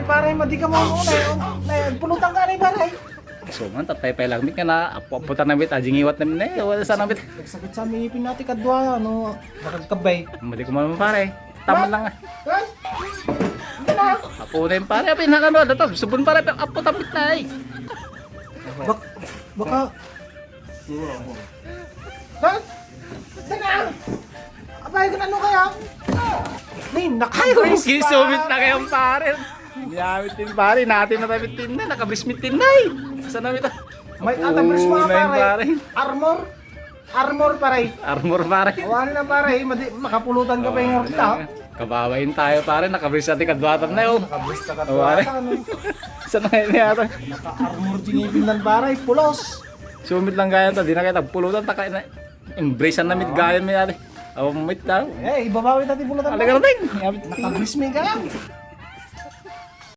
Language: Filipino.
may pare, madi ka mo na pulutan ka rin pare. So man tatay pa lang mit ka na apo-aputan na mit ajing iwat na mit wala sa namit. Nagsakit sa aming ipin natin kadwa, ano, nakagkabay. Mali ko man pare. Tama lang ah. Kan? Hindi na. Apo na yung pare apin hakan do dato subon pare apo tapit na eh. Baka... Kan? Hindi na. Abay, ano kaya? May naka-brace Ay, kisumit na kayong pare. Yamit din pare, natin na tayo tin na, nakabrismit tin na eh. Saan namin ito? May atabris mga na yun, pare. Armor. Armor pare. Armor pare. Awanin na pare, makapulutan ka pa yung orta. Kababain tayo pare, nakabris natin kadwatan na yun. Nakabris ka Awari. Saan na yun yata? Naka-armor jinipin ng pare, pulos. Sumit lang gaya ito, di na kita pulutan, takay na. Embrace na mit gaya mo yata. Awamit daw. Eh, ibabawi natin pulutan. Alagarating. Nakabris may ka lang.